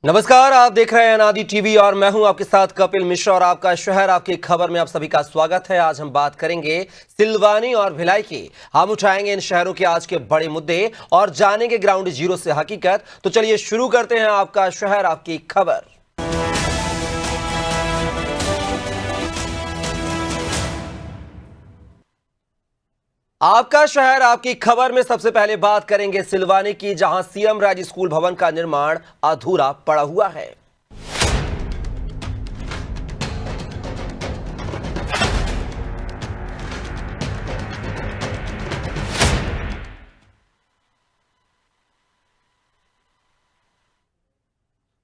नमस्कार, आप देख रहे हैं अनादि टीवी और मैं हूं आपके साथ कपिल मिश्रा और आपका शहर आपकी खबर में आप सभी का स्वागत है। आज हम बात करेंगे सिलवानी और भिलाई की। हम उठाएंगे इन शहरों के आज के बड़े मुद्दे और जानेंगे ग्राउंड जीरो से हकीकत। तो चलिए शुरू करते हैं आपका शहर आपकी खबर। आपका शहर आपकी खबर में सबसे पहले बात करेंगे सिलवानी की, जहां सीएम राज स्कूल भवन का निर्माण अधूरा पड़ा हुआ है।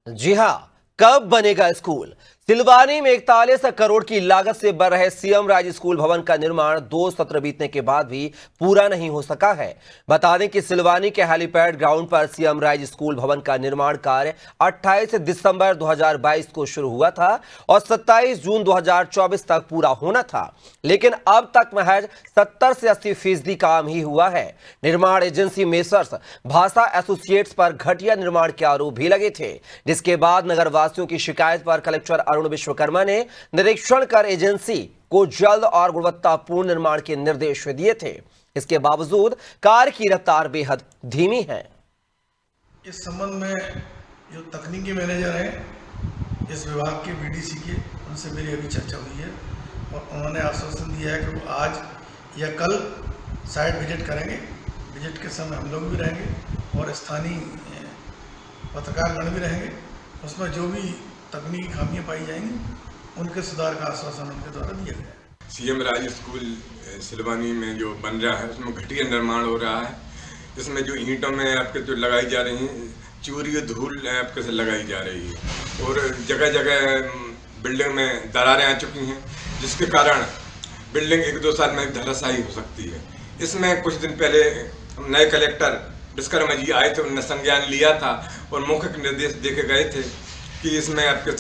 जी हां, कब बनेगा स्कूल? सिलवानी में 41 करोड़ की लागत से बन रहे सीएम राज स्कूल भवन का निर्माण 2 सत्र बीतने के बाद भी पूरा नहीं हो सका है। बता दें कि सिलवानी के हेलीपैड ग्राउंड पर सीएम राज स्कूल भवन का निर्माण कार्य 28 दिसंबर 2022 को शुरू हुआ था और 27 जून 2024 तक पूरा होना था, लेकिन अब तक महज 70 से 80% काम ही हुआ है। निर्माण एजेंसी मेसर्स भाषा एसोसिएट्स पर घटिया निर्माण के आरोप भी लगे थे, जिसके बाद नगरवासियों की शिकायत पर कलेक्टर अरुण विश्वकर्मा ने निरीक्षण कर एजेंसी को जल्द और गुणवत्तापूर्ण निर्माण के निर्देश दिए थे। इसके बावजूद कार्य की रफ्तार बेहद धीमी है। इस संबंध में जो तकनीकी मैनेजर हैं इस विभाग के बीडीसी के, उनसे मेरी अभी चर्चा हुई है और उन्होंने आश्वासन दिया है कि वो आज या कल साइट विजिट करेंगे। विजिट के समय हम लोग भी रहेंगे और स्थानीय पत्रकारगण भी रहेंगे। उसमें जो भी तकनीकी खामियां पाई जाएंगी उनके सुधार का आश्वासन उनके द्वारा दिया गया है। सीएम राज स्कूल सिलवानी में जो बन रहा है उसमें घटिया निर्माण हो रहा है। इसमें जो ईंटों में आपके जो लगाई जा रही हैं चूरी और धूल आपके से लगाई जा रही है और जगह जगह बिल्डिंग में दरारें आ चुकी हैं, जिसके कारण बिल्डिंग 1-2 साल में धराशायी हो सकती है। इसमें कुछ दिन पहले नए कलेक्टर विश्वकर्मा जी आए थे, उन्होंने संज्ञान लिया था और मौखिक निर्देश देके गए थे कि इसमें आपके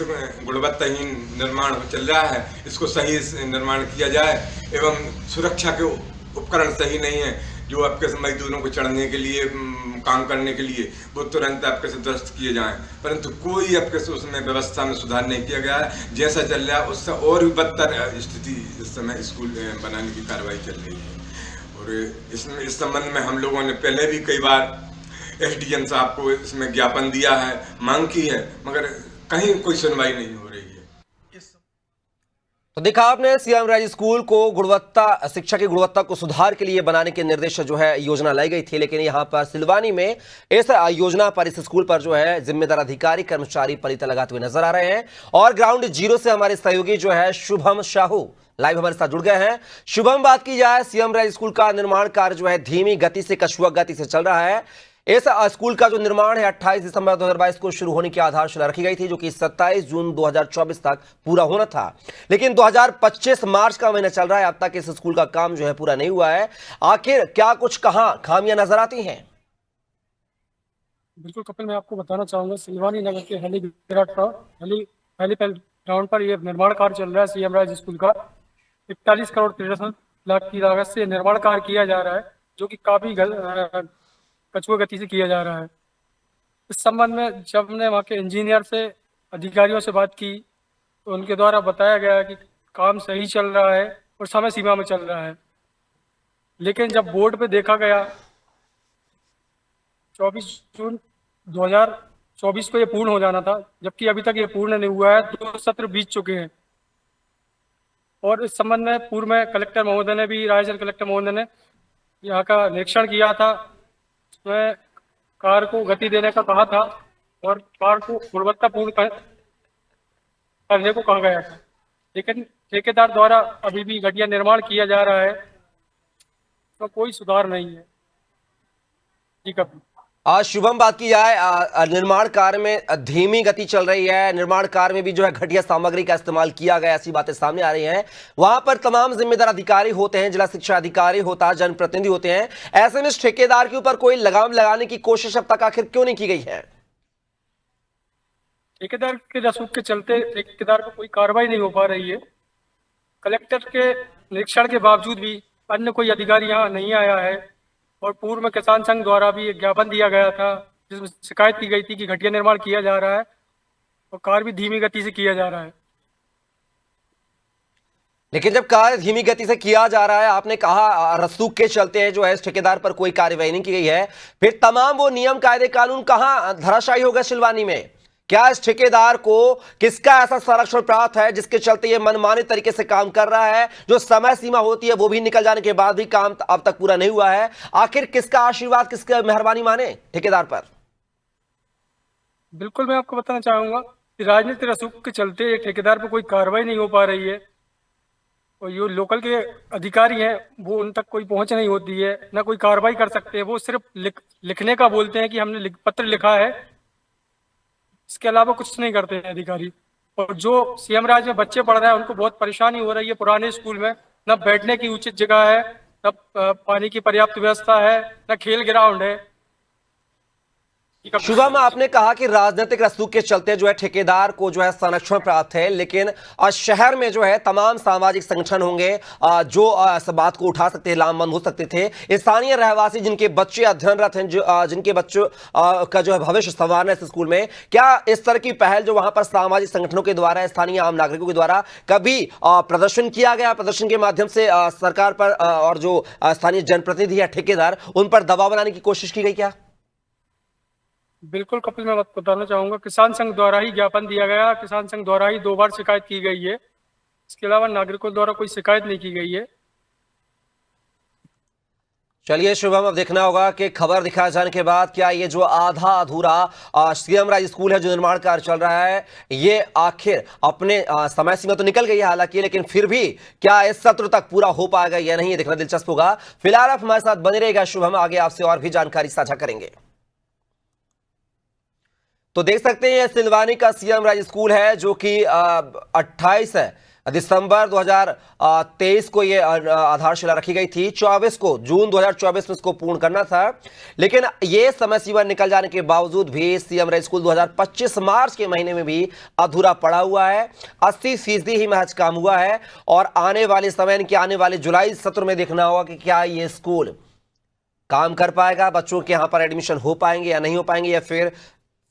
गुणवत्ताहीन निर्माण चल रहा है, इसको सही निर्माण किया जाए एवं सुरक्षा के उपकरण सही नहीं है जो आपके मजदूरों को चढ़ने के लिए काम करने के लिए वो तुरंत आपके से दुरुस्त किए जाएं, परंतु कोई आपके से उसमें व्यवस्था में सुधार नहीं किया गया है। जैसा चल रहा है उससे और भी बदतर स्थिति इस समय स्कूल बनाने की कार्रवाई चल रही है और इसमें इस संबंध में हम लोगों ने पहले भी कई बार एसडीएम साहब को इसमें ज्ञापन दिया है, मांग की है, मगर कहीं कोई सुनवाई नहीं हो रही है। तो देखा आपने, सीएम राज स्कूल को गुणवत्ता शिक्षा की गुणवत्ता को सुधार के लिए बनाने के निर्देश जो है योजना लाई गई थी, लेकिन यहां पर सिलवानी में इस योजना पर इस स्कूल पर जो है जिम्मेदार अधिकारी कर्मचारी पलीता लगाते हुए नजर आ रहे हैं। और ग्राउंड जीरो से हमारे सहयोगी जो है शुभम साहू लाइव हमारे साथ जुड़ गए हैं। शुभम, बात की जाए सीएम राज स्कूल का निर्माण कार्य जो है धीमी गति से कछुआ गति से चल रहा है। इस स्कूल का जो निर्माण है 28 दिसंबर 2022 को शुरू होने की आधारशिला रखी गई थी, जो कि 27 जून 2024 तक पूरा होना था, लेकिन 2025 मार्च का महीना चल रहा है, अब तक इस स्कूल का काम जो है पूरा नहीं हुआ है। आखिर क्या कुछ कहां खामियां नजर आती हैं? बिल्कुल कपिल, मैं आपको बताना चाहूंगा सिलवानी नगर के हेलीपैड ग्राउंड पर यह निर्माण कार्य चल रहा है। सीएम राज स्कूल का 41 करोड़ 63 लाख की लागत से निर्माण कार्य किया जा रहा है, जो कि काफी कछुआ गति से किया जा रहा है। इस संबंध में जब हमने वहाँ के इंजीनियर से अधिकारियों से बात की तो उनके द्वारा बताया गया कि काम सही चल रहा है और समय सीमा में चल रहा है, लेकिन जब बोर्ड पे देखा गया 24 जून 2024 को ये पूर्ण हो जाना था, जबकि अभी तक ये पूर्ण नहीं हुआ है। 2 सत्र बीत चुके हैं और इस संबंध में पूर्व में कलेक्टर महोदय ने भी, रायचूर कलेक्टर महोदय ने यहाँ का निरीक्षण किया था, उसमें कार्य को गति देने का कहा था और कार्य को गुणवत्तापूर्ण करने को कहा गया था, लेकिन ठेकेदार द्वारा अभी भी घटिया निर्माण किया जा रहा है, तो कोई सुधार नहीं है। जी कपिल। शुभम, बात की जाए निर्माण कार्य में धीमी गति चल रही है, निर्माण कार्य में भी जो है घटिया सामग्री का इस्तेमाल किया गया, ऐसी बातें सामने आ रही हैं। वहां पर तमाम जिम्मेदार अधिकारी होते हैं, जिला शिक्षा अधिकारी होता है, जनप्रतिनिधि होते हैं, ऐसे में इस ठेकेदार के ऊपर कोई लगाम लगाने की कोशिश अब तक आखिर क्यों नहीं की गई है? ठेकेदार के रसूख के चलते ठेकेदार पर कोई कार्रवाई नहीं हो पा रही है। कलेक्टर के निरीक्षण के बावजूद भी अन्य कोई अधिकारी यहाँ नहीं आया है और पूर्व में किसान संघ द्वारा भी एक ज्ञापन दिया गया था जिसमें शिकायत की गई थी कि घटिया निर्माण किया जा रहा है और कार्य भी धीमी गति से किया जा रहा है। लेकिन जब कार्य धीमी गति से किया जा रहा है, आपने कहा रसूख के चलते जो है इस ठेकेदार पर कोई कार्रवाई नहीं की गई है, फिर तमाम वो नियम कायदे कानून कहां धराशायी हो गए सिलवानी में? क्या इस ठेकेदार को किसका ऐसा संरक्षण प्राप्त है जिसके चलते ये मनमाने तरीके से काम कर रहा है? जो समय सीमा होती है वो भी निकल जाने के बाद भी काम अब तक पूरा नहीं हुआ है। आखिर किसका आशीर्वाद, किसका मेहरबानी माने ठेकेदार पर? बिल्कुल, मैं आपको बताना चाहूंगा कि राजनीतिक रसूख के चलते ये ठेकेदार पर कोई कार्रवाई नहीं हो पा रही है, और जो लोकल के अधिकारी हैं वो उन तक कोई पहुंच नहीं होती है, ना कोई कार्रवाई कर सकते हैं। वो सिर्फ लिखने का बोलते हैं कि हमने पत्र लिखा है, इसके अलावा कुछ नहीं करते हैं अधिकारी। और जो सीएम राज में बच्चे पढ़ रहे हैं उनको बहुत परेशानी हो रही है। पुराने स्कूल में न बैठने की उचित जगह है, न पानी की पर्याप्त व्यवस्था है, न खेल ग्राउंड है। शुभम, आपने कहा कि राजनीतिक रसूख के चलते जो है ठेकेदार को जो है संरक्षण प्राप्त है, लेकिन शहर में जो है तमाम सामाजिक संगठन होंगे जो इस बात को उठा सकते, लामबंद हो सकते थे। स्थानीय रहवासी जिनके बच्चे अध्ययनरत हैं, जिनके बच्चों का जो है भविष्य संवारना है इस स्कूल में, क्या इस तरह की पहल जो वहां पर सामाजिक संगठनों के द्वारा, स्थानीय आम नागरिकों के द्वारा कभी प्रदर्शन किया गया, प्रदर्शन के माध्यम से सरकार पर और जो स्थानीय जनप्रतिनिधि या ठेकेदार उन पर दबाव बनाने की कोशिश की गई क्या? बिल्कुल कपिल, मैं बताना चाहूंगा किसान संघ द्वारा ही ज्ञापन दिया गया, किसान संघ द्वारा ही 2 बार शिकायत की गई है। इसके अलावा नागरिकों द्वारा कोई शिकायत नहीं की गई है। चलिए शुभम, अब देखना होगा कि खबर दिखाए जाने के बाद क्या ये जो आधा अधूरा सीएम राज स्कूल है, जो निर्माण कार्य चल रहा है, ये आखिर अपने समय सीमा तो निकल गई है हालांकि, लेकिन फिर भी क्या इस सत्र तक पूरा हो पाएगा या नहीं, ये देखना दिलचस्प होगा। फिलहाल आप हमारे साथ बने रहेगा शुभम, आगे आपसे और भी जानकारी साझा करेंगे। तो देख सकते हैं ये सिलवानी का सीएम राज स्कूल है, जो कि 28 दिसंबर 2023 को ये आधारशिला रखी गई थी। 24 को जून 2024 में इसको पूर्ण करना था, लेकिन ये समय सीमा निकल जाने के बावजूद भी सीएम राज स्कूल 2025 मार्च के महीने में भी अधूरा पड़ा हुआ है। 80% ही महज काम हुआ है, और आने वाले समय यानी कि आने वाले जुलाई सत्र में देखना होगा कि क्या ये स्कूल काम कर पाएगा, बच्चों के यहाँ पर एडमिशन हो पाएंगे या नहीं हो पाएंगे, या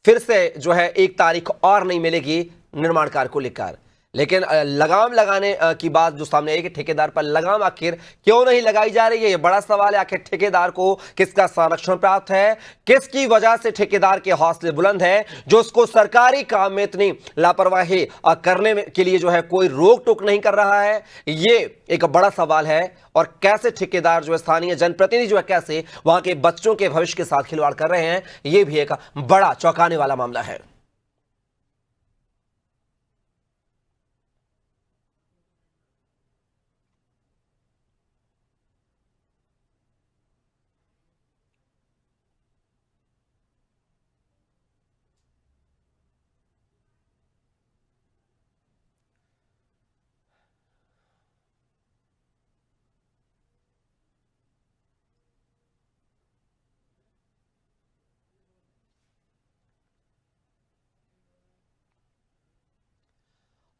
फिर से जो है एक तारीख और नहीं मिलेगी निर्माण कार्य को लेकर। लेकिन लगाम लगाने की बात जो सामने आई कि ठेकेदार पर लगाम आखिर क्यों नहीं लगाई जा रही है, ये बड़ा सवाल है। आखिर ठेकेदार को किसका संरक्षण प्राप्त है, किसकी वजह से ठेकेदार के हौसले बुलंद हैं, जो उसको सरकारी काम में इतनी लापरवाही करने के लिए जो है कोई रोक टोक नहीं कर रहा है, ये एक बड़ा सवाल है। और कैसे ठेकेदार जो है, स्थानीय जनप्रतिनिधि जो है, कैसे वहां के बच्चों के भविष्य के साथ खिलवाड़ कर रहे हैं, ये भी एक बड़ा चौंकाने वाला मामला है।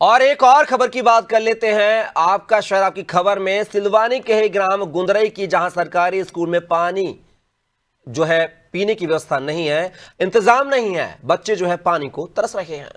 और एक और खबर की बात कर लेते हैं। आपका शहर आपकी खबर में सिलवानी के ही ग्राम गुंदरई की, जहां सरकारी स्कूल में पानी जो है पीने की व्यवस्था नहीं है, इंतजाम नहीं है, बच्चे जो है पानी को तरस रहे हैं।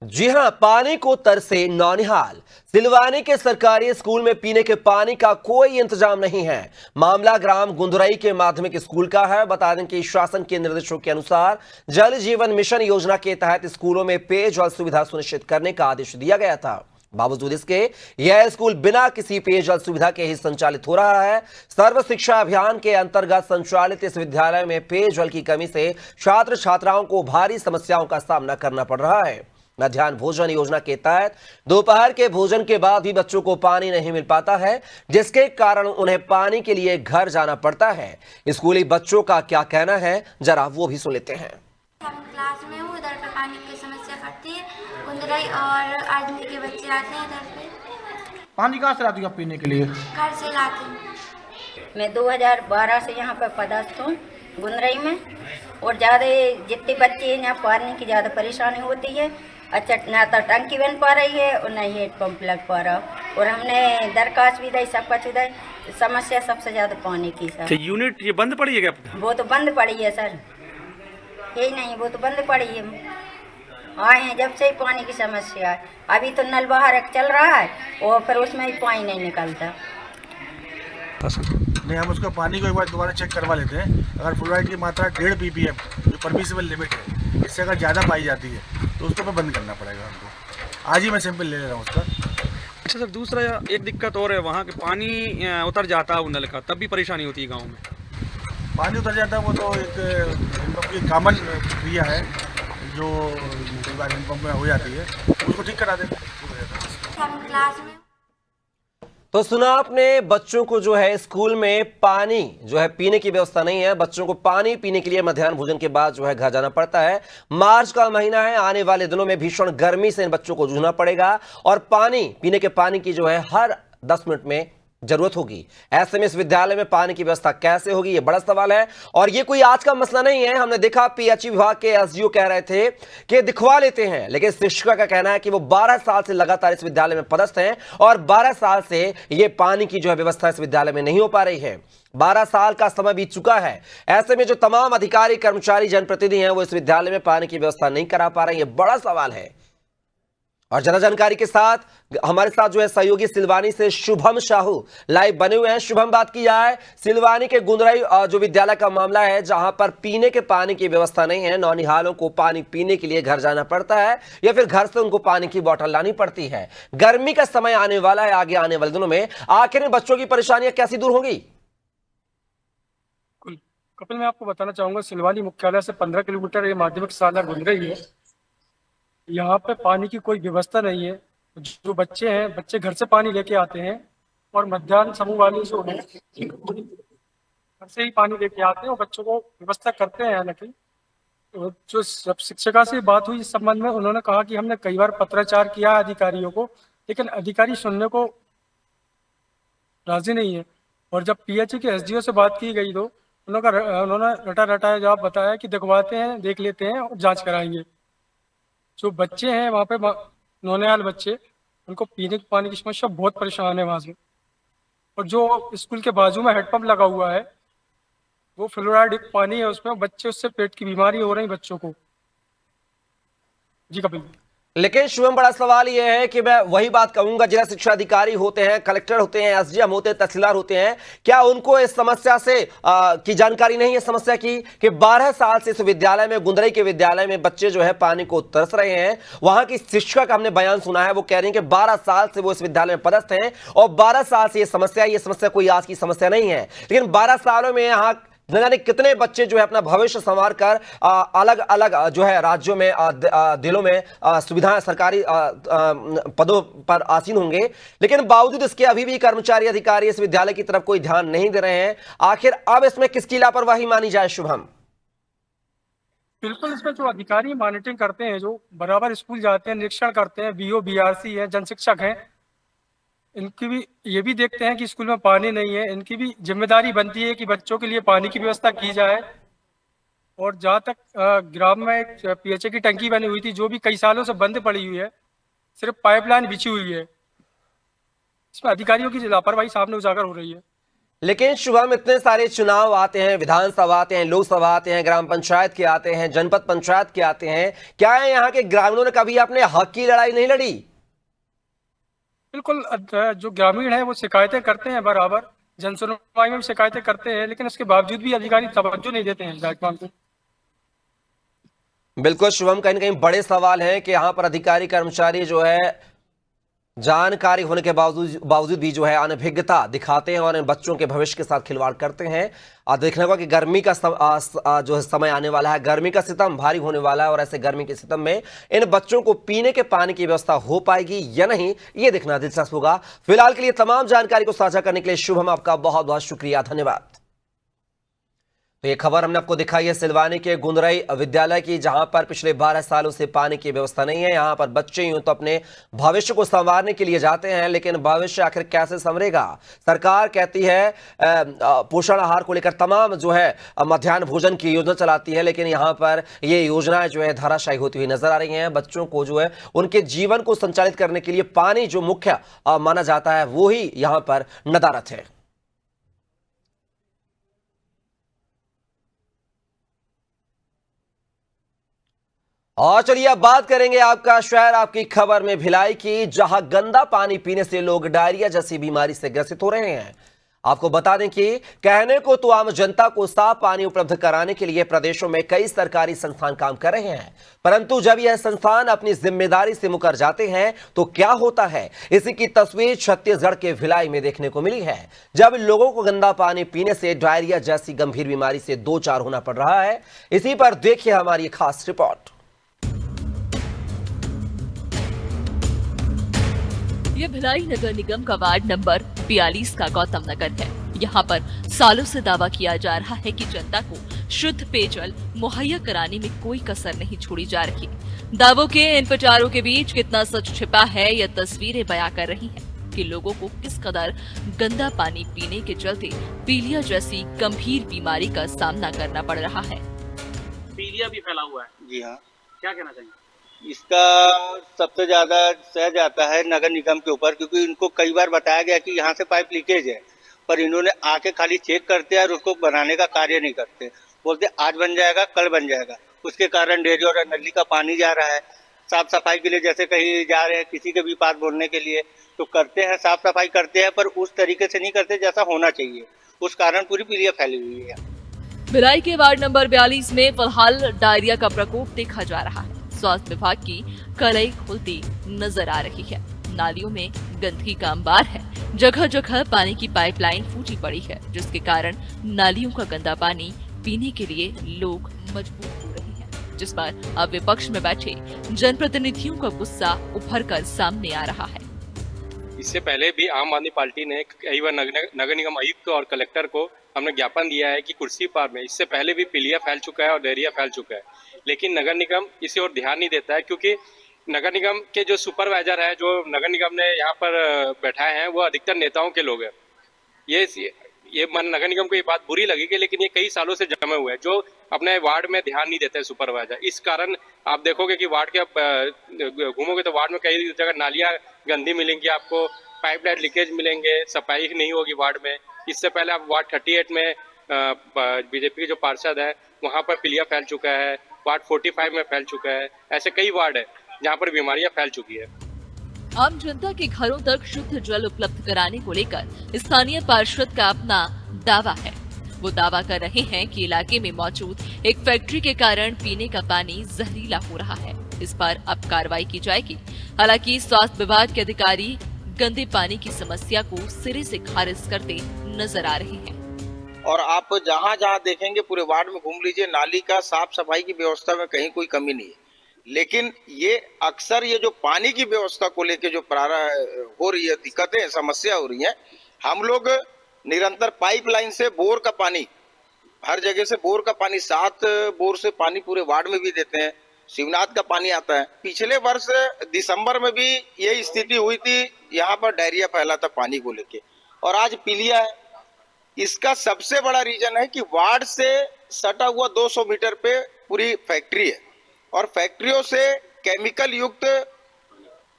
जी हां, पानी को तरसे नौनिहाल। सिलवानी के सरकारी स्कूल में पीने के पानी का कोई इंतजाम नहीं है। मामला ग्राम गुंदरई के माध्यमिक स्कूल का है। बता दें कि शासन के निर्देशों के अनुसार जल जीवन मिशन योजना के तहत स्कूलों में पेयजल सुविधा सुनिश्चित करने का आदेश दिया गया था। बावजूद इसके यह स्कूल बिना किसी पेयजल सुविधा के ही संचालित हो रहा है। सर्व शिक्षा अभियान के अंतर्गत संचालित इस विद्यालय में पेयजल की कमी से छात्र छात्राओं को भारी समस्याओं का सामना करना पड़ रहा है। मध्याह्न भोजन योजना के तहत दोपहर के भोजन के बाद भी बच्चों को पानी नहीं मिल पाता है, जिसके कारण उन्हें पानी के लिए घर जाना पड़ता है। स्कूली बच्चों का क्या कहना है, जरा वो भी सुन लेते हैं। हम क्लास में हूँ, इधर पे पानी की समस्या पड़ती है। गुंदरई और आदमी के बच्चे आते हैं इधर पे। पानी कहाँ से लाती हो आप पीने के लिए? घर से लाते हैं। मैं 2012 से यहाँ पर पदस्थ हूँ गुंदरई में, और ज़्यादा जितने बच्चे हैं यहाँ पानी की ज़्यादा परेशानी होती है। अच्छा, ना तो टंकी बन पा रही है और ना ही हेड पंप लग पा रहा। और हमने दरखास्त भी दी, सब कुछ दी। समस्या सबसे ज़्यादा पानी की सर। अच्छा, यूनिट ये बंद पड़ी है क्या आपका? वो तो बंद पड़ी है सर, यही नहीं, वो तो बंद पड़ी है। आए हैं जब से ही पानी की समस्या है। अभी तो नल बाहर चल रहा है और फिर उसमें भी पानी नहीं निकलता। नहीं, हम उसको पानी को एक बार दोबारा चेक करवा लेते हैं। अगर फ्लोराइड की मात्रा 1.5 ppm जो परमिसिबल लिमिट है, इससे अगर ज़्यादा पाई जाती है तो उसको मैं बंद करना पड़ेगा हमको। आज ही मैं सैंपल ले रहा हूँ उसका। अच्छा सर, दूसरा एक दिक्कत और है, वहाँ के पानी उतर जाता है वो नल का, तब भी परेशानी होती है गाँव में। पानी उतर जाता है वो तो एक कॉमन प्रक्रिया है जो कई बार हैंडपम्प में हो जाती है, उसको ठीक करा देते हैं। हम क्लास में तो सुना आपने, बच्चों को जो है स्कूल में पानी जो है पीने की व्यवस्था नहीं है। बच्चों को पानी पीने के लिए मध्याह्न भोजन के बाद जो है घर जाना पड़ता है। मार्च का महीना है, आने वाले दिनों में भीषण गर्मी से इन बच्चों को जूझना पड़ेगा और पानी पीने के पानी की जो है हर 10 मिनट में जरूरत होगी। ऐसे में इस विद्यालय में पानी की व्यवस्था कैसे होगी, यह बड़ा सवाल है। और यह कोई आज का मसला नहीं है। हमने देखा पीएचई विभाग के एसडीओ कह रहे थे कि दिखवा लेते हैं, लेकिन शिक्षिका का कहना है कि वो 12 साल से लगातार इस विद्यालय में पदस्थ हैं और 12 साल से यह पानी की जो है व्यवस्था इस विद्यालय में नहीं हो पा रही है। 12 साल का समय बीत चुका है। ऐसे में जो तमाम अधिकारी, कर्मचारी, जनप्रतिनिधि हैं वो इस विद्यालय में पानी की व्यवस्था नहीं करा पा रहे हैं। यह बड़ा सवाल है। और ज्यादा जानकारी के साथ हमारे साथ जो है सहयोगी सिलवानी से शुभम साहू लाइव बने हुए हैं। शुभम, बात की जाए सिलवानी के गुंदरई जो विद्यालय का मामला है, जहां पर पीने के पानी की व्यवस्था नहीं है, नौनिहालों को पानी पीने के लिए घर जाना पड़ता है या फिर घर से उनको पानी की बोतल लानी पड़ती है। गर्मी का समय आने वाला है, आगे आने वाले दिनों में आखिर बच्चों की परेशानियां कैसी दूर होंगी? कपिल, मैं आपको बताना चाहूंगा, सिलवानी मुख्यालय से 15 किलोमीटर ये माध्यमिक शाला गुंदरई है। यहाँ पे पानी की कोई व्यवस्था नहीं है। जो बच्चे हैं, बच्चे घर से पानी लेके आते हैं और मध्याह्न समूह वाले जो हैं घर से ही पानी लेके आते हैं और बच्चों को व्यवस्था करते हैं। हालांकि तो जो शिक्षिका से बात हुई इस संबंध में, उन्होंने कहा कि हमने कई बार पत्राचार किया अधिकारियों को, लेकिन अधिकारी सुनने को राजी नहीं है। और जब पीएचई के एसडीओ से बात की गई तो उन्होंने रटा रटाया जवाब बताया कि दिखवाते हैं, देख लेते हैं और जाँच कराएंगे। जो बच्चे हैं वहाँ पे, नौनिहाल बच्चे, उनको पीने के पानी की समस्या बहुत परेशान है वहाँ से। और जो स्कूल के बाजू में हेडपम्प लगा हुआ है वो फ्लोराइड पानी है उसमें, बच्चे उससे पेट की बीमारी हो रही बच्चों को। जी कपिल। लेकिन शुभम, बड़ा सवाल यह है कि मैं वही बात कहूंगा, जिला शिक्षा अधिकारी होते हैं, कलेक्टर होते हैं, एसडीएम होते हैं, तहसीलदार होते हैं, क्या उनको इस समस्या से की जानकारी नहीं है समस्या की कि 12 साल से इस विद्यालय में, गुंदरई के विद्यालय में बच्चे जो है पानी को तरस रहे हैं। वहां की शिक्षिका का हमने बयान सुना है, वो कह रही हैं कि 12 साल से वो इस विद्यालय में पदस्थ हैं और 12 साल से ये समस्या कोई आज की समस्या नहीं है। लेकिन 12 सालों में यहाँ न जाने कितने बच्चे जो है अपना भविष्य संवार कर अलग अलग जो है राज्यों में, जिलों में सुविधाएं, सरकारी पदों पर आसीन होंगे। लेकिन बावजूद इसके अभी भी कर्मचारी, अधिकारी इस विद्यालय की तरफ कोई ध्यान नहीं दे रहे हैं। आखिर अब इसमें किसकी लापरवाही मानी जाए शुभम? बिल्कुल, इसमें जो अधिकारी मॉनिटरिंग करते हैं, जो बराबर स्कूल जाते हैं, निरीक्षण करते हैं, बीओ, बीआरसी है, जन शिक्षक हैं, इनकी भी ये भी देखते हैं कि स्कूल में पानी नहीं है। इनकी भी जिम्मेदारी बनती है कि बच्चों के लिए पानी की व्यवस्था की जाए। और जहाँ तक ग्राम में एक पीएचई की टंकी बनी हुई थी, जो भी कई सालों से बंद पड़ी हुई है, सिर्फ पाइपलाइन बिछी हुई है। इसमें अधिकारियों की लापरवाही सामने उजागर हो रही है। लेकिन शुभम, इतने सारे चुनाव आते हैं, विधानसभा आते हैं, लोकसभा आते हैं, ग्राम पंचायत के आते हैं, जनपद पंचायत के आते हैं, क्या है यहाँ के ग्रामीणों ने कभी अपने हक की लड़ाई नहीं लड़ी? बिल्कुल, जो ग्रामीण है वो शिकायतें करते हैं, बराबर जन सुनवाई में भी शिकायतें करते हैं, लेकिन उसके बावजूद भी अधिकारी तवज्जो नहीं देते हैं जायकमान को। बिल्कुल शुभम, कहीं ना कहीं बड़े सवाल हैं कि यहाँ पर अधिकारी, कर्मचारी जो है जानकारी होने के बावजूद भी जो है अनभिज्ञता दिखाते हैं और इन बच्चों के भविष्य के साथ खिलवाड़ करते हैं। और देखने को कि गर्मी का जो है समय आने वाला है, गर्मी का सितम भारी होने वाला है और ऐसे गर्मी के सितम में इन बच्चों को पीने के पानी की व्यवस्था हो पाएगी या नहीं, ये देखना दिलचस्प होगा। फिलहाल के लिए तमाम जानकारी को साझा करने के लिए शुभम आपका बहुत बहुत शुक्रिया, धन्यवाद। तो ये खबर हमने आपको दिखाई है सिलवानी के गुंदरई विद्यालय की, जहां पर पिछले 12 सालों से पानी की व्यवस्था नहीं है। यहां पर बच्चे यूं तो अपने भविष्य को संवारने के लिए जाते हैं, लेकिन भविष्य आखिर कैसे संवरेगा। सरकार कहती है पोषण आहार को लेकर तमाम जो है मध्याह्न भोजन की योजना चलाती है, लेकिन यहां पर ये योजनाएं जो है धराशायी होती हुई नजर आ रही हैं। बच्चों को जो है उनके जीवन को संचालित करने के लिए पानी जो मुख्य माना जाता है वो ही यहां पर नदारत है। और चलिए अब बात करेंगे आपका शहर आपकी खबर में भिलाई की, जहां गंदा पानी पीने से लोग डायरिया जैसी बीमारी से ग्रसित हो रहे हैं। आपको बता दें कि कहने को तो आम जनता को साफ पानी उपलब्ध कराने के लिए प्रदेशों में कई सरकारी संस्थान काम कर रहे हैं, परंतु जब यह संस्थान अपनी जिम्मेदारी से मुकर जाते हैं तो क्या होता है, इसी की तस्वीर छत्तीसगढ़ के भिलाई में देखने को मिली है, जब लोगों को गंदा पानी पीने से डायरिया जैसी गंभीर बीमारी से दो चार होना पड़ रहा है। इसी पर देखिए हमारी खास रिपोर्ट। ये भिलाई नगर निगम का वार्ड नंबर 42 का गौतम नगर है। यहाँ पर सालों से दावा किया जा रहा है कि जनता को शुद्ध पेयजल मुहैया कराने में कोई कसर नहीं छोड़ी जा रही। दावों के इन प्रचारों के बीच कितना सच छिपा है, यह तस्वीरें बयां कर रही हैं कि लोगों को किस कदर गंदा पानी पीने के चलते पीलिया जैसी गंभीर बीमारी का सामना करना पड़ रहा है। पीलिया भी फैला हुआ है। जी हाँ, क्या कहना चाहिए? इसका सबसे ज्यादा सह जाता है नगर निगम के ऊपर, क्योंकि इनको कई बार बताया गया कि यहाँ से पाइप लीकेज है, पर इन्होंने आके खाली चेक करते हैं और उसको बनाने का कार्य नहीं करते। बोलते आज बन जाएगा, कल बन जाएगा। उसके कारण डेयरी और नली का पानी जा रहा है। साफ सफाई के लिए जैसे कहीं जा रहे हैं किसी के भी पास बोलने के लिए, तो करते हैं, साफ सफाई करते हैं, पर उस तरीके से नहीं करते जैसा होना चाहिए। उस कारण पूरी पीलिया फैली हुई है। भिलाई के वार्ड नंबर 42 में फिलहाल डायरिया का प्रकोप देखा जा रहा है। स्वास्थ्य विभाग की कलई खुलती नजर आ रही है। नालियों में गंदगी का अंबार है। जगह जगह पानी की पाइपलाइन फूटी पड़ी है, जिसके कारण नालियों का गंदा पानी पीने के लिए लोग मजबूर हो रहे हैं, जिस पर अब विपक्ष में बैठे जनप्रतिनिधियों का गुस्सा उभर कर सामने आ रहा है। इससे पहले भी आम आदमी पार्टी ने कई बार नगर निगम आयुक्त और कलेक्टर को हमने ज्ञापन दिया है कि कुर्सी पार में इससे पहले भी पीलिया फैल चुका है और डायरिया फैल चुका है, लेकिन नगर निगम इसी ओर ध्यान नहीं देता है, क्योंकि नगर निगम के जो सुपरवाइजर है, जो नगर निगम ने यहाँ पर बैठाए हैं, वो अधिकतर नेताओं के लोग हैं। ये नगर निगम को ये बात बुरी लगेगी, लेकिन ये कई सालों से जमे हुए हैं, जो अपने वार्ड में ध्यान नहीं देते सुपरवाइजर। इस कारण आप देखोगे कि वार्ड के घूमोगे तो वार्ड में कई जगह नालियाँ गंदी मिलेंगी, आपको पाइपलाइन लीकेज मिलेंगे, सफाई नहीं होगी वार्ड में। इससे पहले आप वार्ड 38 में बीजेपी के जो पार्षद है वहाँ पर पीलिया फैल चुका है, वार्ड 45 में फैल चुका है। ऐसे कई वार्ड है जहाँ पर बीमारियां फैल चुकी है। आम जनता के घरों तक शुद्ध जल उपलब्ध कराने को लेकर स्थानीय पार्षद का अपना दावा है। वो दावा कर रहे हैं कि इलाके में मौजूद एक फैक्ट्री के कारण पीने का पानी जहरीला हो रहा है। इस पर अब कार्रवाई की जाएगी। हालांकि स्वास्थ्य विभाग के अधिकारी गंदे पानी की समस्या को सिरे से खारिज करते नजर आ रहे हैं। और आप जहाँ जहाँ देखेंगे पूरे वार्ड में घूम लीजिए, नाली का साफ सफाई की व्यवस्था में कहीं कोई कमी नहीं है। लेकिन ये अक्सर ये जो पानी की व्यवस्था को लेके जो हो रही है दिक्कतें, समस्या हो रही है, हम लोग निरंतर पाइपलाइन से बोर का पानी, हर जगह से बोर का पानी, 7 बोर से पानी पूरे वार्ड में भी देते हैं। शिवनाथ का पानी आता है। पिछले वर्ष दिसंबर में भी यही स्थिति हुई थी, यहाँ पर डायरिया फैला था पानी को लेके, और आज पीलिया है। इसका सबसे बड़ा रीजन है कि वार्ड से सटा हुआ 200 मीटर पे पूरी फैक्ट्री है, और फैक्ट्रियों से केमिकल युक्त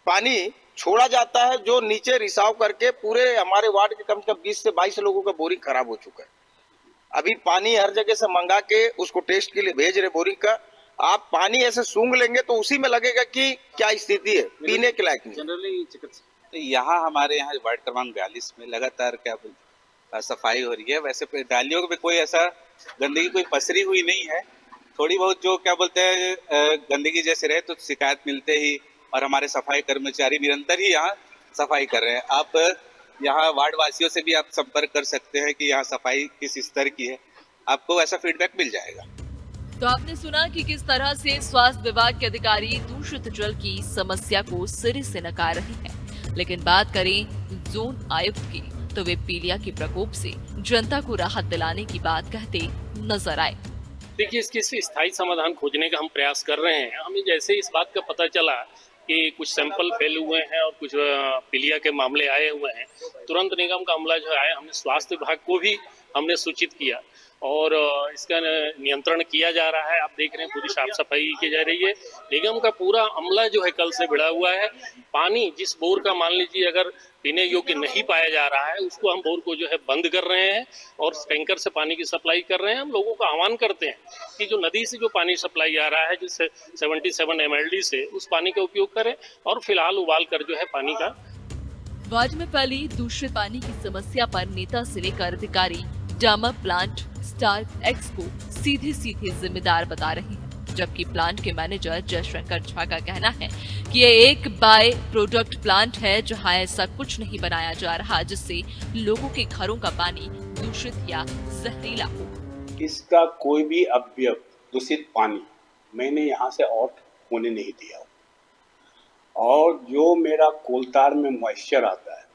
पानी छोड़ा जाता है, जो नीचे रिसाव करके पूरे हमारे वार्ड के कम से कम 20 से 22 लोगों का बोरिंग खराब हो चुका है। अभी पानी हर जगह से मंगा के उसको टेस्ट के लिए भेज रहे बोरिंग का। आप पानी ऐसे सूंघ लेंगे तो उसी में लगेगा कि क्या स्थिति है, पीने के लायक नहीं। जनरली तो यहाँ हमारे यहाँ वार्ड क्रमांक 42 में लगातार सफाई हो रही है। वैसे डालियों में कोई ऐसा गंदगी कोई पसरी हुई नहीं है। थोड़ी बहुत जो गंदगी जैसे रहे तो शिकायत मिलते ही, और हमारे सफाई कर्मचारी निरंतर ही यहाँ सफाई कर रहे हैं। आप यहाँ वार्ड वासियों से भी आप संपर्क कर सकते हैं कि यहाँ सफाई किस स्तर की है, आपको ऐसा फीडबैक मिल जाएगा। तो आपने सुना कि किस तरह से स्वास्थ्य विभाग के अधिकारी दूषित जल की समस्या को सिरे से नकार रहे हैं। लेकिन बात करें जोन आयुक्त की, तो वे पीलिया के प्रकोप से जनता को राहत दिलाने की बात कहते नजर आए। देखिए, इसके स्थायी समाधान खोजने का हम प्रयास कर रहे हैं। हमें जैसे इस बात का पता चला कि कुछ सैंपल फेल हुए हैं और कुछ पीलिया के मामले आए हुए हैं, तुरंत निगम का अमला जो है, हमने स्वास्थ्य विभाग को भी हमने सूचित किया और इसका नियंत्रण किया जा रहा है। आप देख रहे हैं पूरी साफ सफाई की जा रही है। निगम का पूरा अमला जो है कल से भिड़ा हुआ है। पानी जिस बोर का मान लीजिए अगर पीने योग्य नहीं पाया जा रहा है, उसको हम बोर को जो है बंद कर रहे हैं और टैंकर से पानी की सप्लाई कर रहे हैं। हम लोगों का आह्वान करते हैं कि जो नदी से जो पानी सप्लाई आ रहा है जिससे 77 MLD से, उस पानी का उपयोग करें और फिलहाल उबाल कर जो है पानी का। वार्ड में फैली दूषित पानी की समस्या पर नेता से लेकर अधिकारी डामर प्लांट स्टार एक्स को सीधे जिम्मेदार बता रहे हैं, जबकि प्लांट के मैनेजर जयशंकर झा का कहना है कि ये एक बाय प्रोडक्ट प्लांट है जहां ऐसा कुछ नहीं बनाया जा रहा जिससे लोगों के घरों का पानी दूषित या जहरीला हो। इसका कोई भी अवयव दूषित पानी मैंने यहाँ से आउट होने नहीं दिया और जो मेरा कोलतार में मॉइस्चर आता है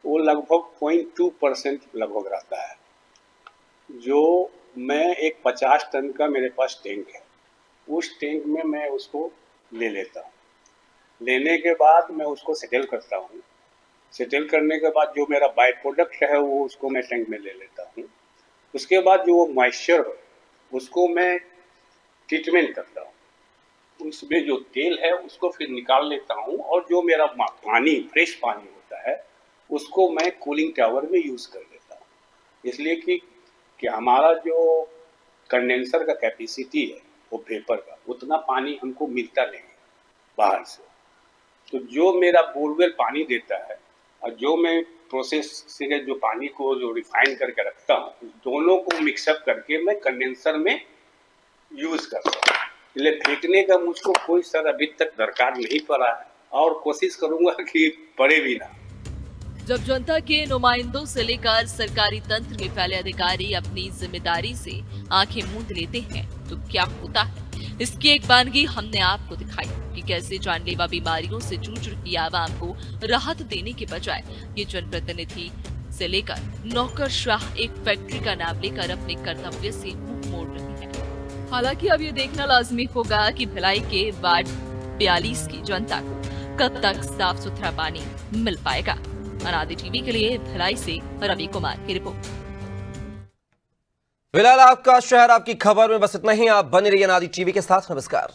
वो लगभग 0.2% लगभग रहता है। जो मैं एक 50 टन का मेरे पास टैंक है, उस टैंक में मैं उसको ले लेता हूँ। लेने के बाद मैं उसको सेटल करता हूँ। सेटल करने के बाद जो मेरा बाय प्रोडक्ट है वो उसको मैं टैंक में ले लेता हूँ। उसके बाद जो वो मॉइस्चर हो उसको मैं ट्रीटमेंट करता हूँ। उसमें जो तेल है उसको फिर निकाल लेता हूँ और जो मेरा पानी फ्रेश पानी होता है उसको मैं कूलिंग टावर में यूज़ कर लेता हूँ। इसलिए कि हमारा जो कंडेंसर का कैपेसिटी है वो वेपर का उतना पानी हमको मिलता नहीं है बाहर से। तो जो मेरा बोरवेल पानी देता है और जो मैं प्रोसेस से जो पानी को जो रिफाइन करके रखता हूँ, दोनों को मिक्सअप करके मैं कंडेंसर में यूज़ करता हूँ। इसलिए फेंकने का मुझको कोई सर अभी तक दरकार नहीं पड़ा है और कोशिश करूँगा कि पड़े भी ना। जब जनता के नुमाइंदों से लेकर सरकारी तंत्र में फैले अधिकारी अपनी जिम्मेदारी से आंखें मूंद लेते हैं तो क्या होता है, इसकी एक बानगी हमने आपको दिखाई कि कैसे जानलेवा बीमारियों से जूझ रही आवाम को राहत देने के बजाय ये जनप्रतिनिधि से लेकर नौकरशाह एक फैक्ट्री का नाम लेकर अपने कर्तव्य से मुंह मोड़ रहे हैं। हालांकि अब ये देखना लाजमी होगा कि भिलाई के वार्ड 42 की जनता को कब तक साफ सुथरा पानी मिल पाएगा। अनादि टीवी के लिए भिलाई से रवि कुमार की रिपोर्ट। फिलहाल आपका शहर आपकी खबर में बस इतना ही। आप बने रहिए अनादि टीवी के साथ। नमस्कार।